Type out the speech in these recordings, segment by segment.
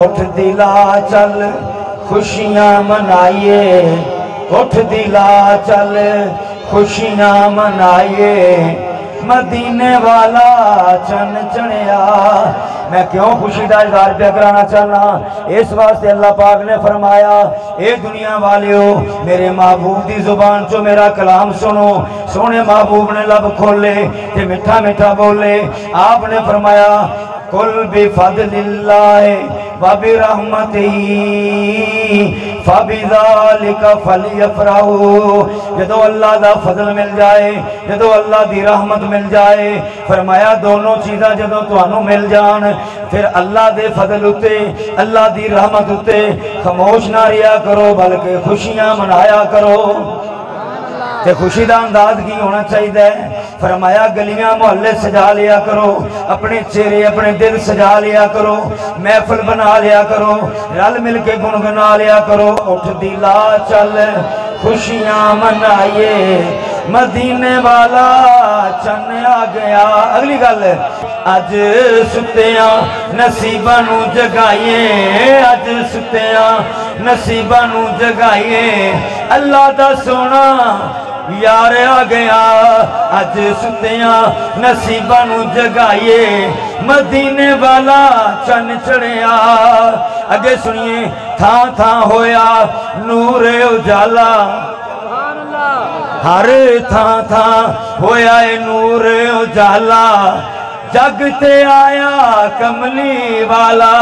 اٹھ دلا چل خوشیاں منائیے، اٹھ دلا چل خوشیاں منائیے، مدینے والا چن چڑھیا۔ میں کیوں خوشی دا اظہار پہ کرانا چاہنا؟ اس واسطے اللہ پاک نے فرمایا اے دنیا والیو میرے محبوب دی زبان چو میرا کلام سنو۔ سونے محبوب نے لب کھولے تے میٹھا میٹھا بولے۔ آپ نے فرمایا قل بفضل اللہ وبرحمتہ فبذالک فلیفرحوا۔ جدو اللہ دا فضل مل جائے، جدو اللہ دی رحمت مل جائے، فرمایا دونوں چیزاں جدو تانوں مل جان پھر اللہ دے فضل اتے اللہ دی رحمت اتے خاموش نہ رہیا کرو بلکہ خوشیاں منایا کرو۔ تے خوشی دا انداز کی ہونا چاہیے؟ فرمایا گلیاں محلے سجا لیا کرو، اپنے چہرے اپنے دل سجا لیا کرو، محفل بنا لیا کرو، رل مل کے گنگنا لیا کرو۔ اٹھ دلا چل خوشیاں منائیے، مدینے والا چن آ گیا۔ اگلی گل اج ستیاں نصیباں نو جگائیے، اج ستیاں نصیباں نو جگائیے، اللہ دا سونا یار آ گیا۔ اج ستیاں نصیباں نو جگائیے، مدینے والا چن چڑھیا۔ اگے سنیے تھاں تھاں ہویا نور اجالا، ہر تھاں تھاں ہویا نور اجالا، جگ تے آیا کملی والا۔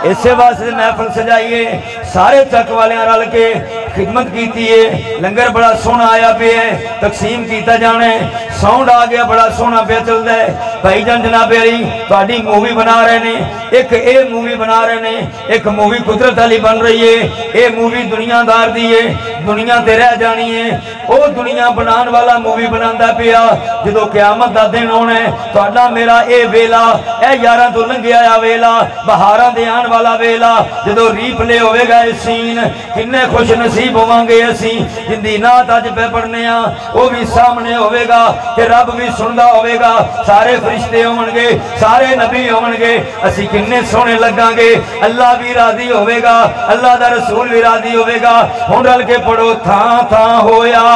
اسے واسطے محفل سجائیے، سارے چک والے رل کے خدمت کیتی ہے، لنگر بڑا سونا آیا پہ ہے، تقسیم کیتا جانے، ساؤنڈ آ گیا بڑا سونا پہ چل دے۔ بھائی جان جناب علی تہاڈی مووی بنا رہے نے، ایک اے مووی بنا رہے نے، ایک مووی قدرت علی بن رہی ہے، اے مووی دنیا دار دی ہے، دنیا تے رہ جانی ہے۔ او دنیا بنان والا مووی بناندا پیا، جدو قیامت دا دن ہونا ہے تہاڈا میرا اے ویلا، اے یاراں تو لنگھیا آیا ویلا، بہاراں دے آن والا ویلا، جدو ری پلے ہوئے گا اے سین، کنے خوش نصیب ہوواں گے اسی جندی نعت اج پہ پڑھنے ہاں، وہ بھی سامنے ہوئے گا کہ رب بھی سندا ہوئے گا، سارے فرشتے ہون گے، سارے نبی ہون گے، اسی کنے سونے لگاں گے، اللہ بھی راضی ہوئے گا، اللہ دا رسول بھی راضی ہوئے گا۔ ہن رل کے پڑھو تھاں تھاں ہویا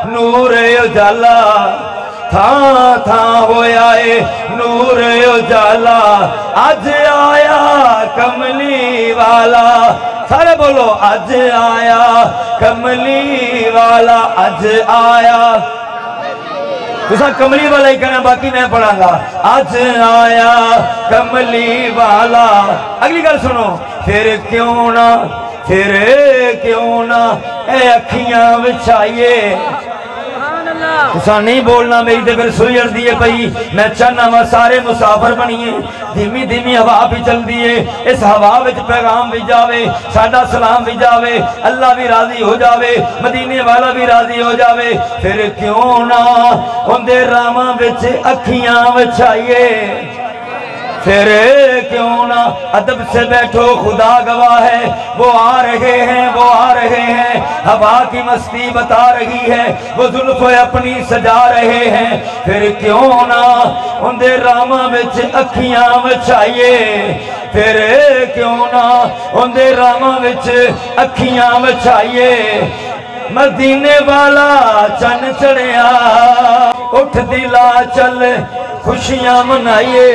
نور اجالا، تھاں تھاں ہویا اے نور اجالا، اج آیا کملی والا۔ سارے بولو اج آیا کملی والا، اج آیا۔ تسا کملی والا ہی کہنا، باقی میں پڑھا گا۔ اج آیا کملی والا۔ اگلی گل سنو، پھر کیوں نہ اے اکھیاں وچھائیے۔ تسا نہیں بولنا، میری تے پھر سوئی اڑ دیئے پئی۔ میں چاہنا وا سارے مسافر بنیے، دھیمی دھیمی ہوا بھی چل دیئے، اس ہوا وچ پیغام بھی جاوے، ساڈا سلام بھی جاوے، اللہ بھی راضی ہو جاوے، مدینے والا بھی راضی ہو جاوے۔ پھر کیوں نہ اندے راماں وچ اکھیاں وچھائیے، پھر کیوں نہ ادب سے بیٹھو خدا گواہ ہے، وہ آ رہے ہیں وہ آ رہے ہیں، ہوا کی مستی بتا رہی ہے، وہ زلف اپنی سجا رہے ہیں۔ پھر کیوں نہ ان دے راماں وچ اکھیاں وچھائیے، پھر کیوں نہ ان دے راماں وچ اکھیاں وچھائیے، مدینے والا چن چڑھیا۔ اٹھ دلا چل خوشیاں منائیے،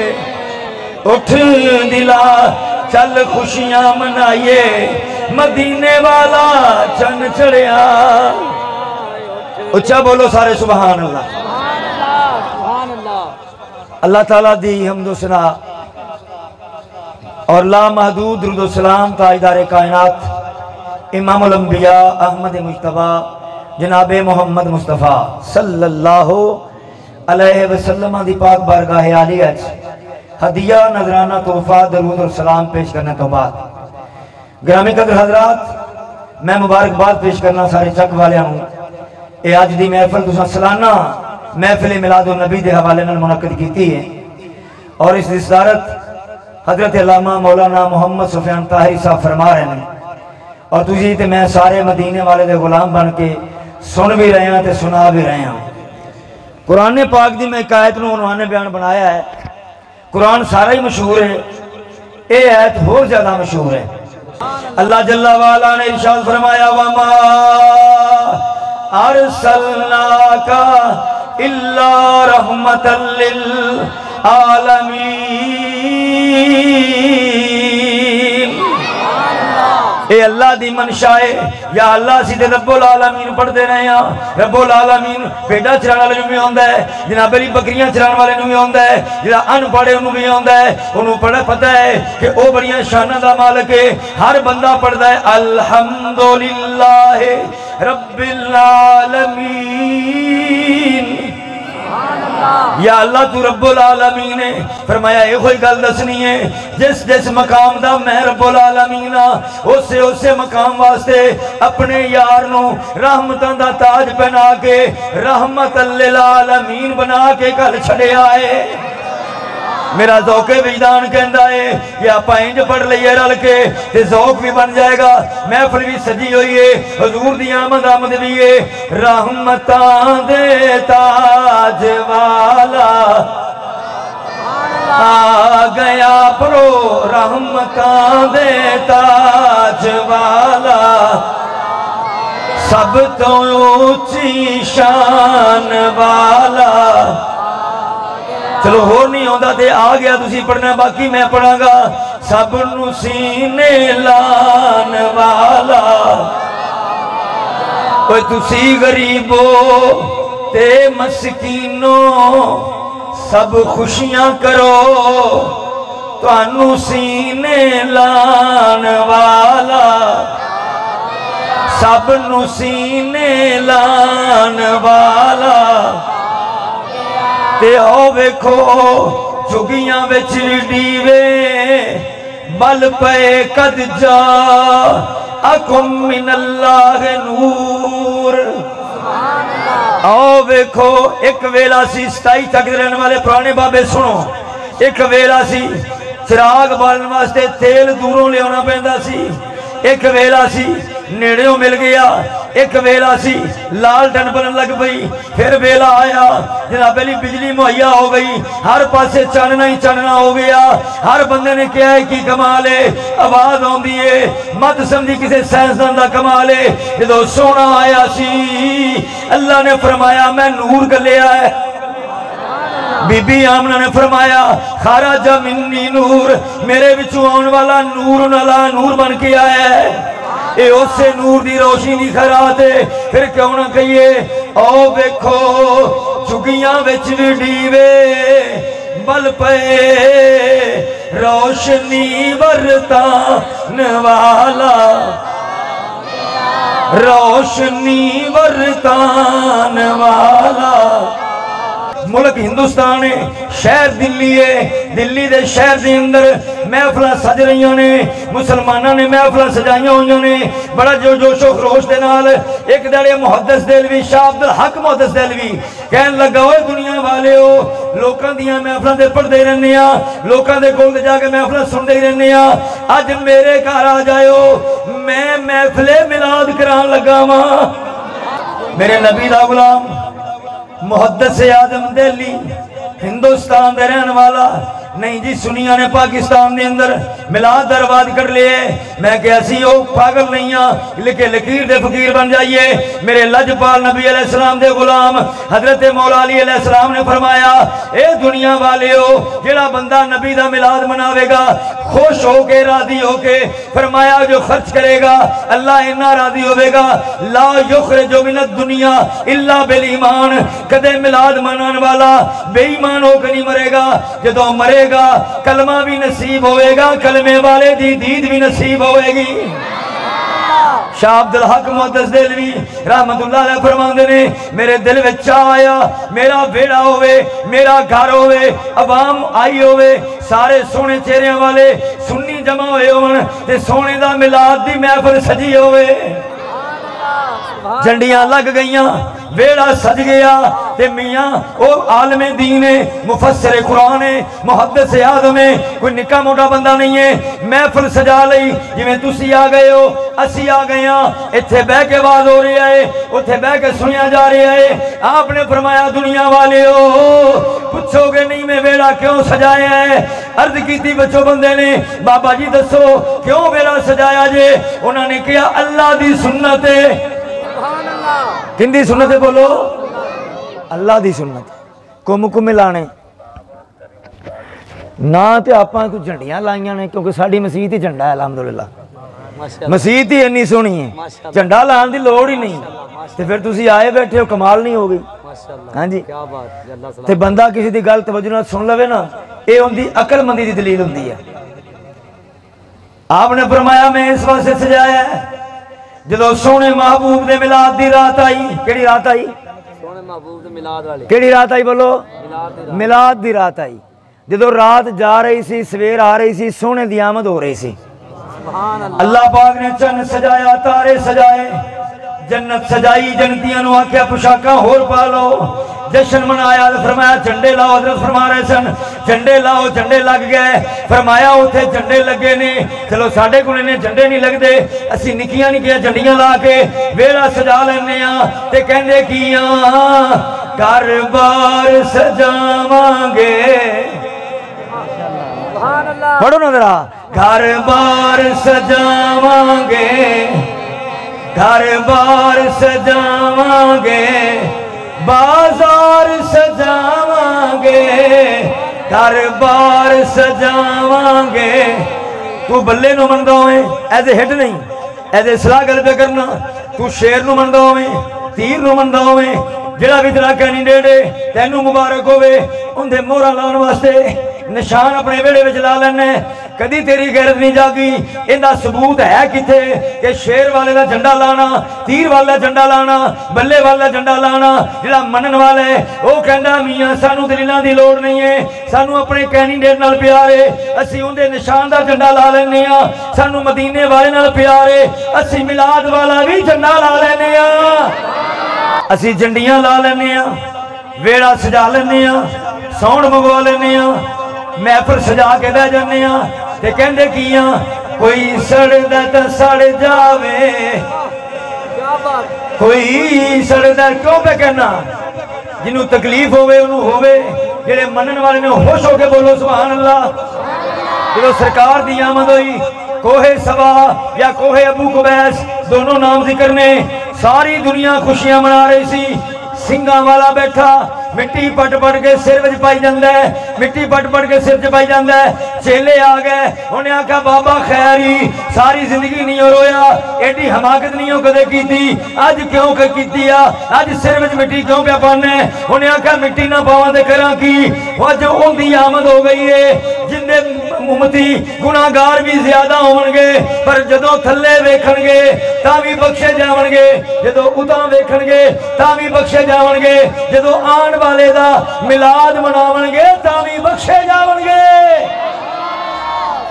اٹھ دلا چل خوشیاں منائیے، مدینے والا چن چڑھیا۔ اچھا بولو سارے سبحان اللہ۔ اللہ تعالیٰ دی حمد و ثنا اور لا محدود درود و سلام تاجدار کائنات امام الانبیاء احمد مجتبی جناب محمد مصطفیٰ صلی اللہ علیہ وسلم دی پاک بارگاہ عالیہ ہدیہ نظرانہ تحفہ درود اور سلام پیش کرنے تو بعد گرامی قدر حضرات، میں مبارکباد پیش کرنا سارے چک والے ہوں۔ اے آج دی محفل تساں سالانہ محفل میلاد النبی دے حوالے نال منعقد کیتی ہے، اور اس دی صدارت حضرت علامہ مولانا محمد سفیان طاہری صاحب فرما رہے ہیں، اور تجھے تے میں سارے مدینے والے دے غلام بن کے سن بھی رہے ہیں تے سنا بھی رہے ہیں۔ قرآن پاک دی میں ایک آیت نو عنوان بیان بنایا ہے۔ قرآن سارا ہی مشہور ہے، اے ایت ہو زیادہ مشہور ہے۔ اللہ جل وعلا نے ارشاد فرمایا وَمَا أَرْسَلْنَاكَ إِلَّا رَحْمَةً لِلْعَالَمِينَ۔ اے اللہ دی منشاء ہے یا اللہ سیدھے رب العالمین پڑھ دے رہے ہیں۔ رب العالمین پیڑا چران والے نو بھی ہوندہ ہے، جنہاں بلی بکریاں چران والے نو بھی ہوندہ ہے، جنہاں ان پڑھے انہوں بھی ہوندہ ہے، انہوں پڑھے پتہ ہے کہ او بڑیاں شانہ دا مالک ہے۔ ہر بندہ پڑھ دا ہے الحمدللہ رب العالمین۔ یا اللہ تو رب العالمین ہے۔ فرمایا اے کوئی گل دسنی ہے جس جس مقام دا میں رب العالمین اسے مقام واسطے اپنے یار نو رحمتاں دا تاج پہنا کے رحمت للعالمین بنا کے کل چھڑے آئے۔ میرا ذوق وجدان کہندا ہے کہ آپا انج پڑھ لئیے رل کے تے ذوق بھی بن جائے گا، محفل بھی سجی ہوئی ہے، حضور دی آمد بھی ہے۔ رحمتاں دے تاج والا آ گیا پرو، رحمتاں دے تاج والا سب تو اونچی شان والا۔ چلو ہو نہیں ہوندہ تے آ گیا تسی پڑھنا، باقی میں پڑھا گا۔ سب نو سینے لان والا، کوئی تسی غریبو تے مسکینوں سب خوشیاں کرو، تو انو سینے لان والا، سب نو سینے لان والا۔ تے او ویکھو جھگیاں وچ ڈیوے بل پے قد جا اکم من اللہ نور۔ او ویکھو ایک ویلا سی 27 تک رہنے والے پرانے بابے سنو، ایک ویلا سی چراغ بالن واسطے تیل دوروں لے ہونا پہندا سی، ایک ویلا سی نیڑیوں مل گیا، ایک ویلا سی لال ٹن بنن لگ پئی، پھر ویلا آیا جناب پہلی بجلی مہیا ہو گئی، ہر پاسے چاننا ہی چاننا ہو گیا۔ ہر بندے نے کیا ہے کی کمال ہے، آواز ہوندی ہے، مت سمجھی کسے سائنسدان دا کمال ہے۔ جدو سونا آیا سی اللہ نے فرمایا میں نور کر لیا ہے۔ بی بی آمنہ نے فرمایا خارج منی نور، میرے بچوں آن والا نور نلا نور بن کے آیا ہے۔ اے اس سے نور دی روشنی دی خیرات ہے، پھر کیوں نہ کہیے او بیکھو جھگیاں وچ ڈیوے بل پے روشنی ورتان والا، روشنی ورتان والا۔ ملک ہندوستان ہے، شہر دلی ہے، دلی دے شہر دے اندر محفلہ سج رہی نے، مسلمانہ نے محفلہ سجائیاں ہوئی نے، بڑا جوش و خروش دے نال۔ ایک دڑے محدث دہلوی شاہ عبدالحق محدث دہلوی کہن لگا ہوئے دنیا والے ہو لوکاں دیاں محفلہ دے پڑھ دے رہنے ہاں، لوکاں دے کول دے جا کے محفلہ سن دے رہنے ہاں، اج میرے گھر آ جائے ہو میں محفل میلاد کران لگا ہاں۔ میرے نبی دا غلام محدث اعظم دہلی ہندوستان دے رہن والا نہیں جی، سنیاں نے پاکستان دے اندر میلاد درباد کر لیے، میں کہ اسی ہو پاگل نہیں ہاں، لکھے لکیر دے فقیر بن جائیے۔ میرے لجپال نبی علیہ السلام دے غلام حضرت مولا علی علیہ السلام نے فرمایا اے دنیا والے ہو جڑا بندہ نبی دا میلاد مناوے گا خوش ہو کے راضی ہو کے، فرمایا جو خرچ کرے گا اللہ انہا راضی ہوئے گا، لا یخرج من الدنیا الا بالایمان، کدے میلاد منان والا بے ایمان ہو کے نہیں مرے گا، جدو مرے گا کلمہ بھی نصیب ہوئے گا، کلمے والے دی دید بھی نصیب ہوئے گی۔ شاہ عبدالحق محدث دہلوی رحمت اللہ علیہ فرماندے نے میرے دل میں چاہ آیا میرا بیڑا ہوئے، میرا گھر ہوئے، عوام آئی ہوئے، سارے سونے چہریاں والے سنی جمع ہوئے ہون تے سونے دا میلاد دی محفل سجی ہوئے، جھنڈیاں لگ گئیاں، ویڑا سج گیا، تے میاں او عالم دین ہے، مفسر قرآن ہے، محدث اعظم ہے، کوئی نکا موٹا بندہ نہیں ہے۔ محفل سجا لئی جویں تسی آ گئے ہو اسی آ گئے ہاں، ایتھے بہ کے آواز ہو رہی ہے، اوتھے بہ کے سنیا جا رہا ہے۔ آپ نے فرمایا دنیا والے ہو پوچھو گے نہیں میں ویڑا کیوں سجایا ہے؟ عرض کیتی بچو بندے نے بابا جی دسو کیوں ویڑا سجایا جے؟ انہوں نے کہا اللہ دی سنت ہے۔ کن دی سنت ہے بولو؟ اللہ دی سنت کم ملانے نہ تے آپاں کو جھنڈیاں لائیاں نے کیونکہ ساڑی مسیحت ہی جھنڈا ہے الحمدللہ، مسیحت ہی انی سونی ہے، جھنڈا لان دی لوڑ ہی نہیں۔ تے پھر تسی آئے بیٹھے ہو کمال نہیں ہوگی؟ ہاں جی تے بندہ کسی دی گل توجہ نہ سن لوے نا اے ان دی عقل مندی دی دلیل ہوندی ہے۔ آپ نے فرمایا میں اس واسطے سجایا ہے جدو سونے محبوب دے میلاد دی رات آئی۔ کیڑی رات آئی؟ سونے محبوب دے میلاد والی کیڑی رات آئی بولو؟ میلاد دی رات آئی۔ جدو رات جا رہی سی سویر آ رہی سی سونے دی آمد ہو رہی سی، اللہ پاک نے چند سجایا، تارے سجائے، جنت سجائی، جنتیاں نو آکھیا پوشاکاں ہور پا لو، جشن منایا۔ فرمایا جھنڈے لاؤ، حضرت فرما رہے سن جھنڈے لاؤ، جھنڈے لگ گئے۔ فرمایا اوتھے جھنڈے لگے نے، چلو ساڈے کول نے جھنڈے نہیں لگدے، اسی نکیاں نکیاں جھنڈیاں لا کے ویڑا سجا لینے ہاں تے کہندے کیاں گھر بار سجاواں گے۔ پڑھو نا ذرا، گھر بار سجاواں گے، گھر بار سجاواں گے، بازار سجاواں گے، گھر بار سجاواں گے۔ تو بلے نو مندہ ہوئے ایز اے ہٹ نہیں، ایز اے صلاح گل پہ کرنا، تو شیر نو مندہ ہوئے، تیر نو مندہ ہوئے، جڑا بھی تیرا کینڈیڈیٹ ہے تینوں مبارک ہوئے، ان دے مورا لان واسطے نشان اپنے ویڑے وچ لا لینے۔ کدی تیری غیرت نہیں جاگی، اندہ ثبوت ہے کتے کہ شیر والے دا جھنڈا لانا، تیر والا جھنڈا لانا، بلے والا جھنڈا لانا، جڑا منن والا ہے وہ کہندا میاں سانو دلیلاں دی لوڑ نہیں ہے، سانو اپنے کینڈیڈیٹ نال پیار ہے، اسی ان دے نشان دا جھنڈا لا لینے ہاں، سانو مدینے والے نال پیار ہے، اسی میلاد والا بھی جھنڈا لا لینے ہاں، اسی جھنڈیاں لا لینے ہاں، ویڑا سجا لینے ہاں، ساؤنڈ منگوا لینے ہاں، محفل سجا کے بہ جانے ہاں تے کہندے کیاں کوئی سڑدا تے سڑ جاوے، کوئی سڑدا کیوں پہ کہنا؟ جنہوں تکلیف ہوئے انہوں ہوئے، جنہیں منن والے نے خوش ہو کے بولو سبحان اللہ۔ جنہوں سرکار دی آمد ہوئی کوہ سبا یا کوہ ابو قبیس دونوں نام ذکر نے، ساری دنیا خوشیاں منا رہی سی، سنگاں والا بیٹھا مٹی پٹ پٹ کے سر وچ پائی جاندا ہے، مٹی پٹ پٹ کے سر وچ پائی جاندا ہے۔ چیلے آ گئے انہیں آکھا بابا خیری ساری زندگی نہیں ہو رویا، ایڈی حماقت نہیں ہو کدے کیتی، آج کیوں کہ کیتی آ، آج سر وچ مٹی کیوں پہ پانے؟ انہیں آکھا مٹی نہ پاواں تے کراں کی، جو ان دی آمد ہو گئی ہے جن دے امتی گناہگار بھی زیادہ ہون گے پر جدوں تھلے ویکھن گے تاں بھی بخشے جاون گے، جدوں اتاں ویکھن گے تاں بھی بخشے جاون گے، جدوں آن والے دا میلاد مناون گے تاں بھی بخشے جاون گے۔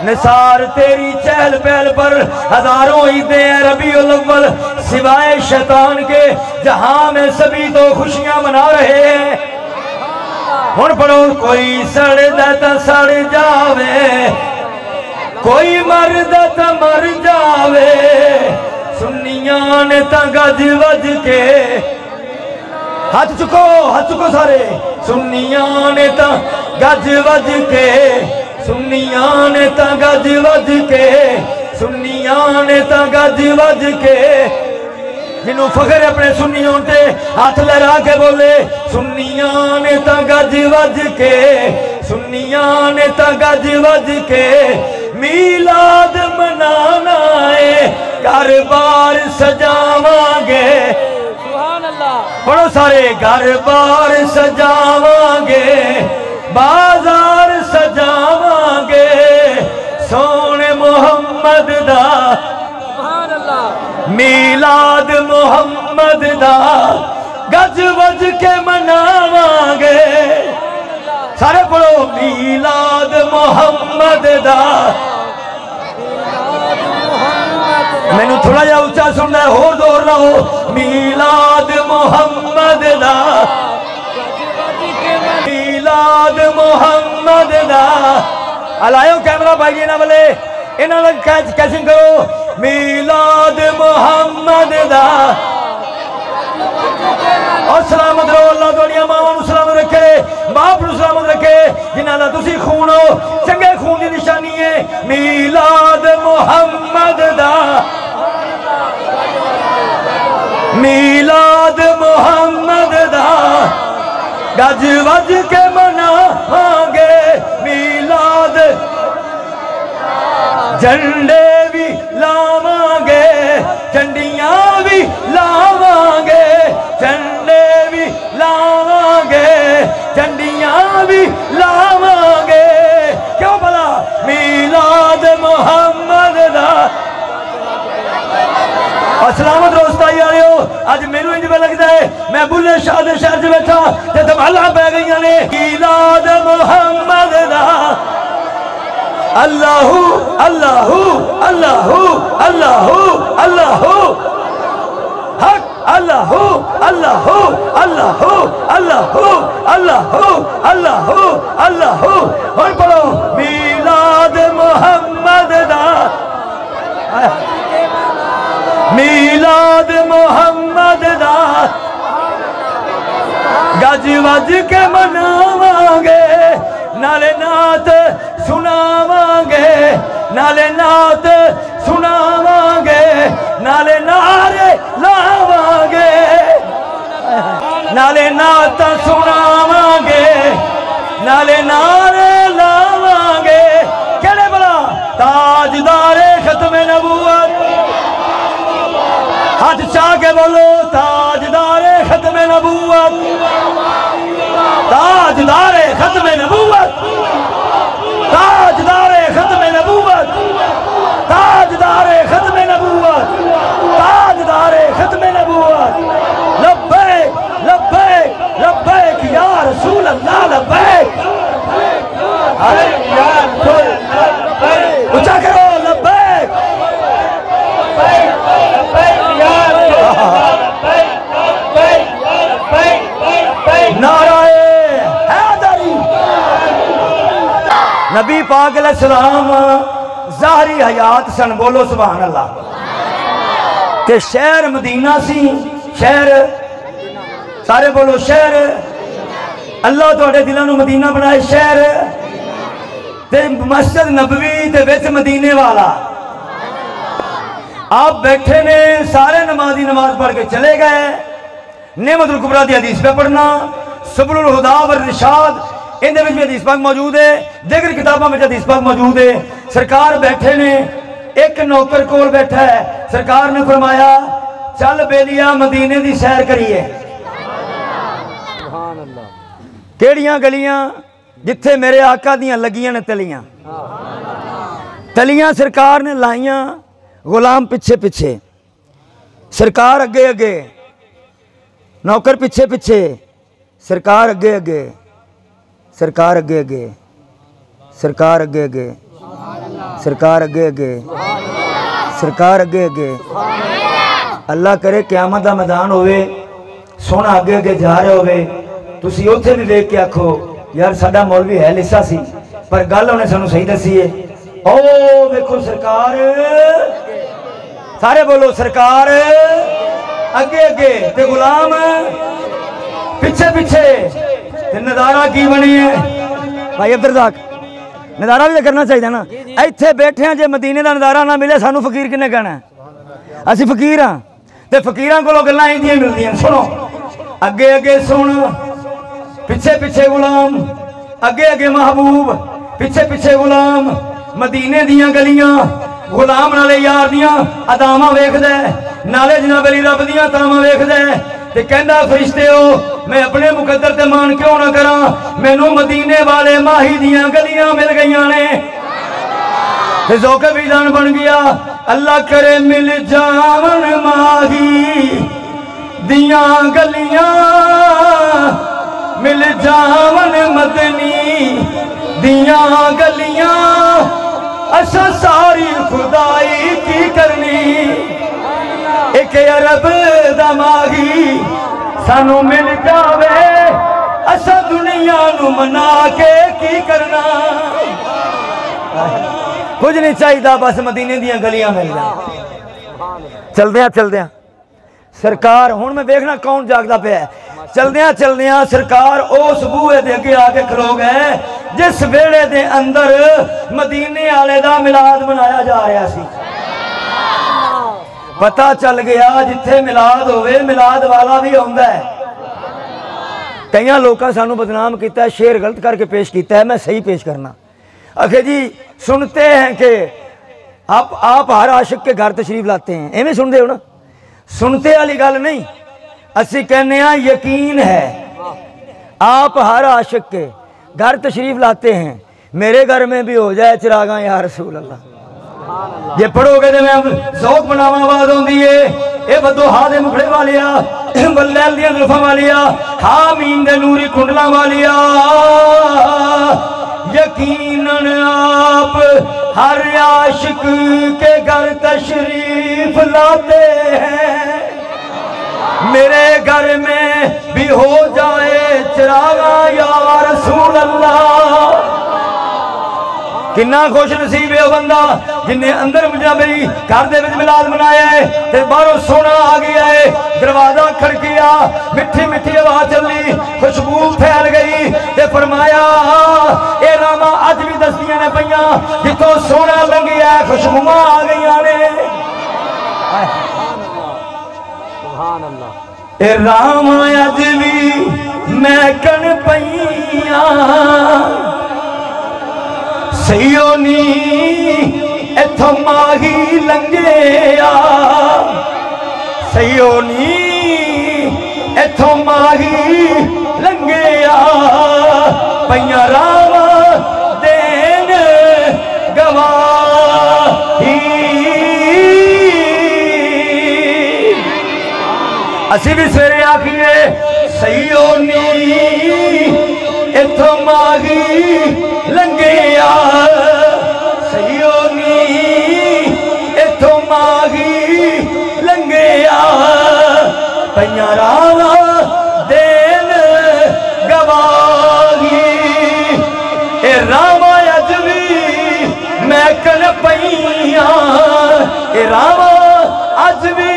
نثار تیری چہل پہل پر ہزاروں عیدیں ہیں ربیع الاول، سوائے شیطان کے جہاں میں سبھی تو خوشیاں منا رہے ہیں۔ ہن پڑھو کوئی سڑدا تے سڑ جاوے، کوئی مردا تے مر جاوے، سنیاں نے تاں گج وج کے ہاتھ چکو سارے، سنیاں نے تاں گج وج کے، سنیاں نے تاں گج وج کے، سنیاں نے تاں گج وج کے، جنہوں فخر اپنے سنیوں تے ہاتھ لہرا کے بولے، سنیاں نے تاں گج وج کے، سنیاں نے تاں گج وج کے، میلاد منانا ہے گھر بار سجاواں گے۔ پڑھو سارے، گھر بار سجاواں گے، بازار سجاواں گے، سونے محمد دا میلاد محمد دا گج وج کے مناواں گے۔ سارے پڑھو، میلاد محمد دا۔ میں نے تھوڑا جا اچھا سننا ہے، ہو دور نہ ہو، میلاد محمد دا میلاد محمد دا علائیو کیمرہ بھائی جی نہ بلے انہاں لگ کیسنگ کرو میلاد محمد دا اور سلامت رہو اللہ دوڑیاں ماں سلامت رکھے باپ نو سلامت رکھے جنہاں دا تسی خون ہو چنگے خون دی نشانی ہے میلاد محمد دا میلاد محمد دا گج وج کے مناواں گے میلاد جھنڈے بھی لاواں گے جھنڈیاں بھی لاواں گے جھنڈے بھی لاواں گے جھنڈیاں بھی لاواں گے کیوں بلا میلاد محمد دا سلامت روستائی آ رہے ہو آج میرے انج میں لگتا ہے میں بلے شاہ دے شہر سے بیٹھا تے دھمالہ پہ گئیاں نے میلاد محمد دا اللہ اللہ اللہ اللہ اللہ حق اللہ اللہ اللہ اللہ اللہ اللہ اللہ اور پڑھو میلاد محمد دا میلاد محمد دا گج وج کے مناواں گے نالے نعت سناواں گے نالے نعت سناواں گے نالے نعرے لاواں گے نالے نعت سناواں گے نالے نعرے لاواں گے کہڑے بلا تاجدار ختم نبوت ہاتھ چاہ کے بولو تاجدار ختم نبوت تاجدار ختم نبوت تاجدار ختم نبوت تاجدار ختم نبوت تاجدار ختم نبوت لبیک لبیک لبیک یا رسول اللہ لبیک یا رسول اللہ اچھا کرو لبیک نعرہ حیدری نبی پاک علیہ السلام ظاہری حیات سن بولو سبحان اللہ کہ شہر مدینہ سی شہر سارے بولو شہر اللہ توڑے دلانو مدینہ بنائے شہر تے مسجد نبوی تے بیت مدینے والا آپ بیٹھے نے سارے نمازی نماز پڑھ کے چلے گئے نعمت الکبریٰ دی حدیث پہ پڑھنا سبل الہدا والرشاد ان دے وچ حدیث پاک موجود ہے دیگر کتابوں میں حدیث پاک موجود ہے سرکار بیٹھے نے ایک نوکر کول بیٹھا ہے سرکار نے فرمایا چل بیلیا مدینے دی سیر کریے کیڑیاں گلیاں جتھے میرے آقا دیاں لگیاں نے تلیاں تلیاں سرکار نے لائیاں غلام پچھے پچھے سرکار اگے اگے نوکر پچھے پچھے سرکار اگے اگے سرکار اگے اگے سرکار اگے اگے سرکار اگے اگے سرکار اگے اگے اللہ کرے قیامت دا میدان ہوئے سونا اگے اگے جا رہے ہوئے تسی اوتھے بھی دیکھ کے آکھو یار ساڈا مولوی ہے لسا سی پر گل انہیں سانو صحیح دسی ہے او دیکھو سرکار سارے بولو سرکار اگے اگے تے غلام پچھے پچھے تے نظارہ کی بنی ہے بھائی عبدالرزاق نظارہ بھی کرنا چاہیے نا ایتھے بیٹھے ہیں جے مدینے دا نظارہ نہ ملے سانو فقیر کنے کہنا ہے اسی فقیر ہاں تے فقیراں کو لوگ گلاں ایندیاں ملدیاں سنو اگے اگے سن پیچھے پیچھے غلام اگے اگے محبوب پیچھے پیچھے غلام مدینے دیاں گلیاں غلام نالے یار دیاں ادامہ ویکھ دے نالے جناب علی رب دیاں تامہ ویکھ دے تے کہندا فرشتے ہو میں اپنے مقدر تے مان کیوں نہ کراں مینوں مدینے والے ماہی دیاں گلیاں مل گئیاں نے تے ذوق وجدان بن گیا اللہ کرے مل جاون ماہی دیاں گلیاں مل جاون مدنی دیاں گلیاں اچھا ساری خدائی کی کرنی ایک عرب دا ماہی سانو مل جاوے اسا دنیا نو منا کے کی کرنا کچھ نہیں چاہیے بس مدینے دیاں گلیاں مل جائیں چلدیاں سرکار ہون میں دیکھنا کون جاگدا پہ ہے چلدیاں سرکار اس بوئے دے کے آ کے کھلو گئے جس ویڑے دے اندر مدینے والے دا میلاد منایا جا رہا سی پتہ چل گیا جتھے میلاد ہوئے میلاد والا بھی ہوندا ہے کئیاں لوکاں سانو بدنام کیتا ہے شعر غلط کر کے پیش کیتا ہے میں صحیح پیش کرنا اکھے جی سنتے ہیں کہ آپ ہر عاشق کے گھر تشریف لاتے ہیں ایویں سن دے ہو نا سنتے والی گل نہیں اسی کہنے ہیں یقین ہے آپ ہر عاشق کے گھر تشریف لاتے ہیں میرے گھر میں بھی ہو جائے چراغاں یا رسول اللہ یہ پڑھو گے تو میں ذوق بناوا آواز ہوندی ہے اے بدوہا دے مکھڑے والیا واللیل دیاں زلفاں والیا حامین دے نوری کنڈلاں والیا یقیناً آپ ہر عاشق کے گھر تشریف لاتے ہیں میرے گھر میں بھی ہو جائے چراغاں یا رسول اللہ کنا خوش نصیب ہے بندہ جنہیں اندر مجھا بھئی گھر دے وچ میلاد منایا ہے تے باہروں سونا آ گیا ہے دروازہ کھڑکیا مٹھی مٹھی ہوا چلی خوشبو پھیل گئی تے فرمایا اے راما اج بھی دستیاں نے پئیاں جتوں سونا لنگیا ہے خوشبواں آ گئیاں نے سبحان اللہ اے راما اج بھی مہکن پئیاں سیونی ایتھوں ماہی لنگیا سیونی ایتھوں ماہی لنگیا پئیاں راما دین گواہی اسی بھی سویرے آکھیے سیونی ایتھوں ماہی لنگیا سیونی ایتھوں ماہی لنگیا پئیاں راما دین گواہی اے راما اج بھی مہکن پئیاں اے راما اج بھی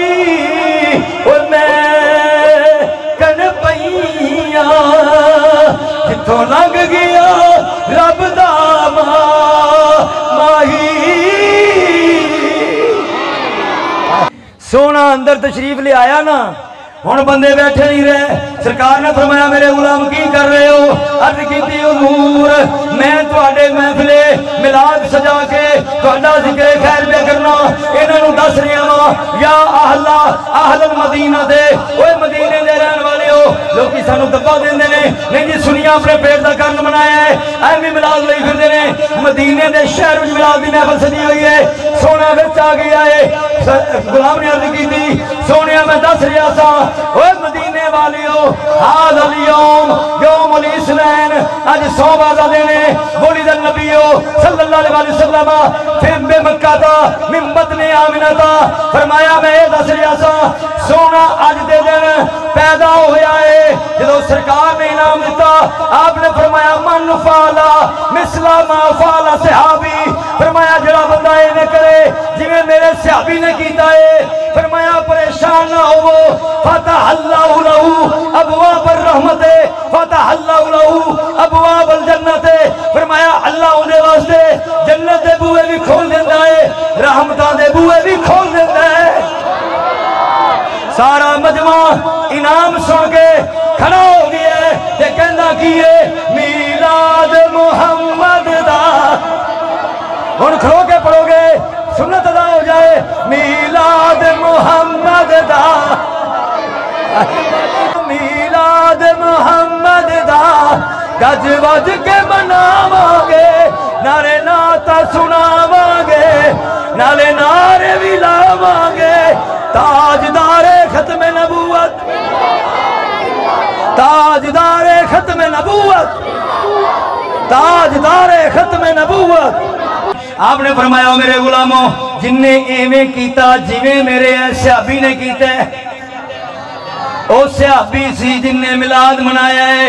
مہکن پئیاں جتھوں لنگ گیا رب دا ماہی سونا اندر تشریف لے آیا نا ہن بندے بیٹھے نہیں رہے سرکار نے فرمایا میرے غلام کی کر رہے ہو عرض کیتی حضور میں تواڈے محفل میلاد سجا کے تہاڈا ذکر خیر پہ کرنا انہاں نوں دس رہا وا یا اہل المدینہ دے اوے مدینے دے رہن والے ہو لوکی سانو دبا دیندے نے نہیں جی سنیا اپنے پیٹ دا کرن بنایا ہے ایویں میلاد لئی پھردے نے مدینے دے شہر وچ میلاد دی محفل سجی ہوئی ہے سونا وچ آ گیا ہے غلام نے عرض کیتی سونیا میں دس رہا سا اوے مدینے والیو ہاذا اليوم یوم الاثنین اج صوبہ دینے ولد النبی صلی اللہ علیہ وسلم فی مکہ تا من بطن آمنہ تا فرمایا میں دس رہا سا سونا اج دے دن پیدا ہویا ہے جدو سرکار نے انعام دیتا آپ نے فرمایا من فعلا مثل ما فعل صحابی فرمایا جڑا بندہ ایویں کرے جویں میرے صحابی نے کیتا ہے فرمایا پریشان نہ ہو فتح اللہ لہو ابواب الرحمت فتح اللہ لہو ابواب الجنت فرمایا اللہ انہیں واسطے جنت دے بوئے بھی کھول دیتا ہے رحمتاں دے بوئے بھی کھول دیتا ہے سارا مجمع انعام سن کے کھڑا ہو گیا ہے تے کہندا کیے میلاد محمد دا ہن کھڑو کے پڑھو گے سنت ادا ہو جائے میلاد محمد دا میلاد محمد دا گج وج کے مناواں گے نعرے نعت سناواں گے نالے نعرے بھی لاواں گے تاجدار ختم نبوت تاجدار ختم نبوت تاجدار ختم نبوت آپ نے فرمایا میرے غلاموں جن نے ایویں کیتا جویں میرے صحابی نے کیتا ہے او صحابی سی جن نے میلاد منایا ہے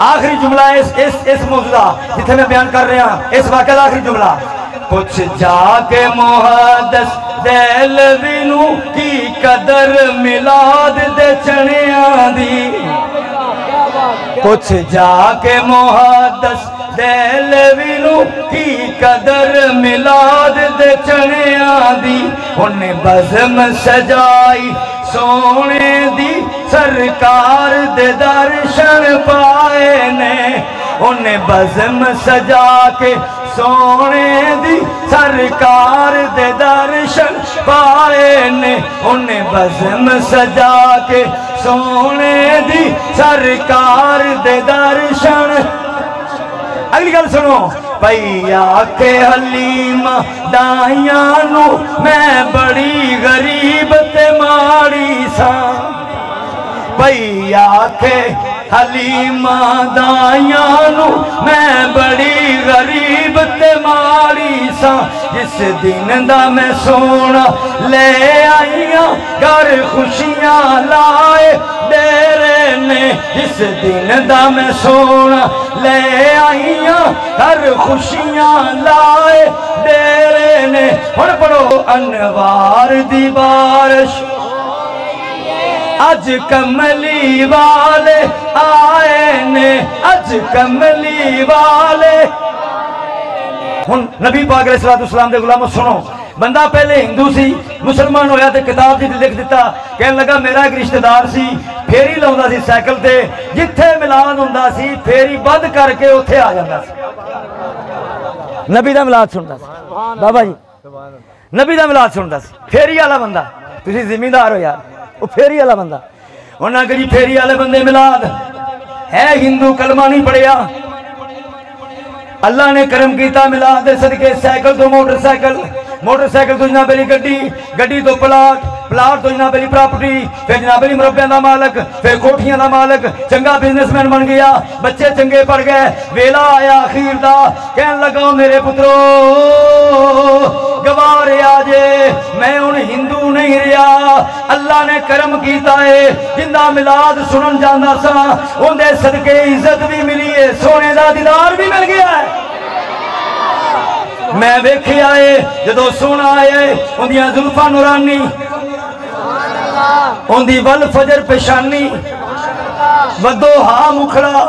آخری جملہ اس موضوع جتنے میں بیان کر رہے ہیں اس واقعہ آخری جملہ پوچھ جا کے محدث دہلوی نو کی قدر میلاد دے چڑیاں دی پوچھ جا کے محدث دہلوی نو کی قدر میلاد دے چڑیاں دی انہیں بزم سجائی سونے دی سرکار دے درشن پائے نے انہیں بزم سجا کے سونے دی سرکار دے درشن پائے نے انہیں بزم سجا کے سونے دی سرکار دے درشن اگلی گل سنو پیا کے حلیمہ دائیاں نو میں بڑی غریب تے ماڑی سا پیا کے حلیمہ دائیاں نو میں بڑی غریب تے ماڑی سا جس دن دا میں سونا لے آئیاں گھر خوشیاں لائے ڈیرے نے جس دن دا میں سونا لے آئیاں گھر خوشیاں لائے ڈیرے نے اور پڑھو انوار دی بارش اج کملی والے آئے نے اج کملی والے ہن نبی پاک علیہ السلام دے غلاموں سنو بندہ پہلے ہندو سی مسلمان ہویا تے کتاب جی لکھ دیتا کہنے لگا میرا ایک رشتہ دار سی پھیری لاؤندا سی سائیکل تے جتھے ملاد ہوندا سی پھیری بند کر کے اوتھے آ جاندا سی نبی دا ملاد سندا سی بابا جی نبی دا ملاد سندا سی پھیری والا بندہ تسی زمیندار ہو یار وہ پھیری والا بندہ انہاں کہ جی پھیری والے بندے ملاد ہے ہندو کلمہ نہیں پڑھیا اللہ نے کرم کیتا ملاد دے صدقے سائیکل تو موٹر سائیکل تو جناب علی گڈی تو پلاٹ تو جناب علی پراپرٹی پھر جناب علی مربیاں دا مالک پھر کوٹھیاں دا مالک چنگا بزنس مین بن گیا بچے چنگے پڑھ گئے ویلا آیا اخیر دا کہن لگا میرے پترو گوارے آجے میں ان ہندو نہیں رہا اللہ نے کرم کیتا ہے جندہ ملاد سنن جاندہ سا ان دے صدقے عزت بھی ملی ہے سونے دا دیدار بھی مل گیا ہے میں ویکھی آئے جدو سونا آئے ان دیاں زلفہ نورانی ان دی والفجر پیشانی ودوہا مکھڑا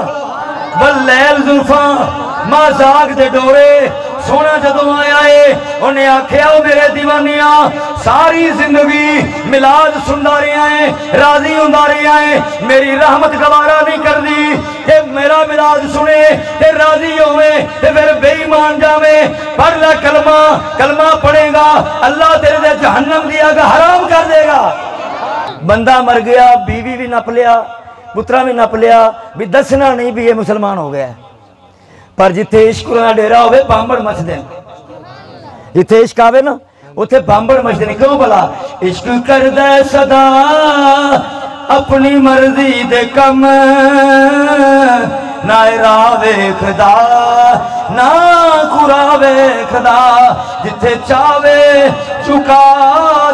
واللیل زلفہ مازاق دے ڈورے سونا جدو آیا ہے انہیں آکھیا ہو میرے دیوانیاں ساری زندگی ملاد سندہ رہی ہیں راضی ہوندہ رہی ہیں میری رحمت گوارا نہیں کر دی کہ میرا ملاد سنے تے راضی ہوئے تے پھر بے ایمان جاوے پڑھ لے کلمہ پڑھے گا اللہ تیرے دے جہنم دیا گا حرام کر دے گا بندہ مر گیا بیوی بھی نپ لیا پترہ بھی نپ لیا بھی دسنا نہیں بھی یہ مسلمان ہو گیا ہے پر جتھے عشق کرنا ڈیرا ہوئے بامبڑ مچ دیں جتھے عشق آوے نا اتھے بامبڑ مچ دیں کیوں بلا عشق کر دے صدا اپنی مرضی دے کم نہ راوے خدا نہ قراوے خدا جتھے چاوے چکا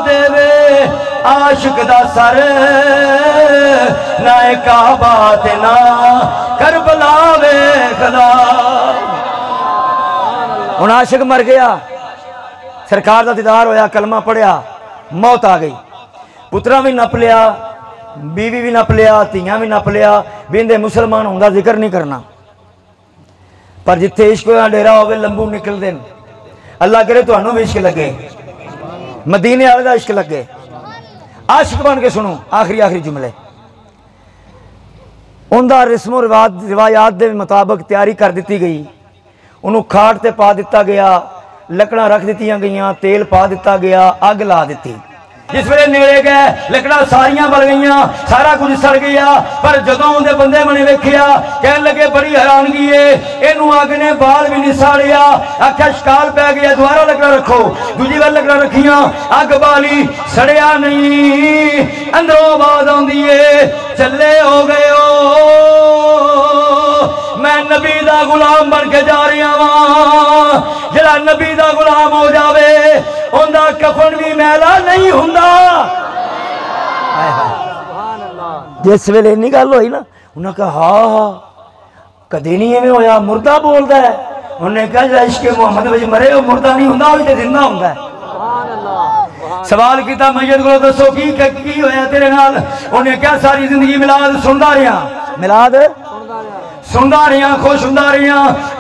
دے وے عاشق دا سر نہ کعبہ تے نہ کربلا وے خدا ان عاشق مر گیا سرکار دا دیدار ہویا کلمہ پڑھیا موت آ گئی پترہ بھی نپ لیا بیوی بھی نپ لیا تیاں بھی نپ لیا بیندے مسلمان ہوندہ ذکر نہیں کرنا پر جتھے عشق ہویا ڈیرا ہوئے لمبو نکل دیں اللہ کرے تو انہوں بھی عشق لگے مدینے آلے دا عشق لگے عاشق بن کے سنو آخری جملے اندہ رسم و روایات دے مطابق تیاری کر دیتی گئی انہوں کھاٹ تے پا دیتا گیا لکڑا رکھ دیتیاں گئیاں تیل پا دیتا گیا آگ لا دیتی جس ویلے نیڑے گئے لکڑا ساریاں بل گئیاں سارا کچھ سڑ گیا پر جدوں دے بندے بنے ویکھیا کہن لگے بڑی حیرانگی ہے اینو آگ نے بال بھی نہیں ساڑیا آکھا شکال پہ گیا دوبارہ لکڑا رکھو دوجی وال لکڑا رکھیاں آگ بالی سڑیا نہیں اندروں آواز آندی ہے چلے ہو گئے میں نبی دا غلام بن کے جا رہی ہوں جڑا نبی دا غلام ہو جاوے اوندا کفن بھی میلا نہیں ہوندا جس ویلے نہیں گل ہوئی نا انہاں کہا ہاں کدی نہیں ایویں ہویا مردہ بولدا ہے انہیں کہا عشق محمد وچ مرے وہ مردہ نہیں ہوندا وہ تے زندہ ہوندا ہے سوال کیتا میت کو دسو کی ہویا تیرے نال انہیں کہا ساری زندگی میلاد سندا رہیا میلاد سندا رہیا خوش ہوندا رہیا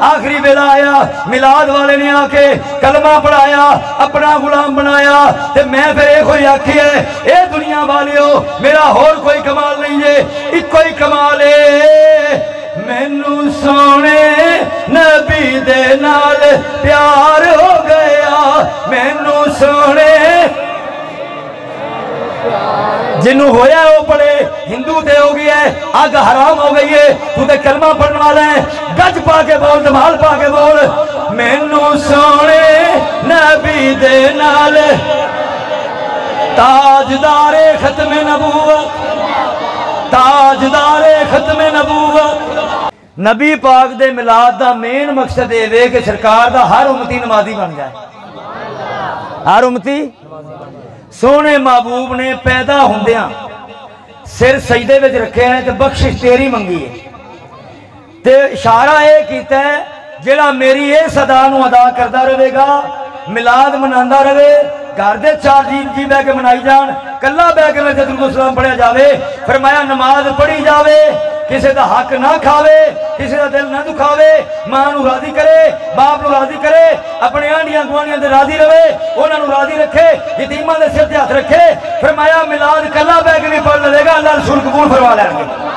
آخری ویلا آیا میلاد والے نے آ کے کلمہ پڑھایا اپنا غلام بنایا تے میں پھر ایک ہوئی آکھی ہے اے دنیا والیو میرا اور کوئی کمال نہیں ہے ایک کوئی کمال ہے مینوں سونے نبی دے نال پیار ہو گیا مینوں سونے جنہوں ہویا ہے وہ پڑھے ہندو تے ہو گیا ہے آگ حرام ہو گئی ہے تو تے کلمہ پڑھنے والا ہے گج پا کے بول دمال پا کے بول مینوں سونے نبی دے نال تاجدار ختم نبوت تاجدار ختم نبوت نبی پاک دے میلاد دا مین مقصد ہے کہ سرکار دا ہر امتی نمازی بن جائے ہر امتی سونے محبوب نے پیدا ہوندیاں سر سجدے وچ رکھے ہیں تے بخشش تیری منگی ہے تے اشارہ اے کیتا ہے جڑا میری اے صدا نو ادا کردا رہے گا میلاد مناندا رہے گھر دے چار جی بہ کے منائی جان کلا بہ کے درود و سلام پڑھیا جاوے فرمایا نماز پڑھی جاوے کسی دا حق نہ کھاوے کسی دا دل نہ دکھاوے ماں نو راضی کرے باپ نو راضی کرے اپنے آنڈیاں گوانیاں دے راضی رہے انہاں نو راضی رکھے یتیماں دے سر تے ہاتھ رکھے فرمایا میلاد کلا بہ کے بھی پڑھ لے گا اللہ رسول قبول فرما لیں گے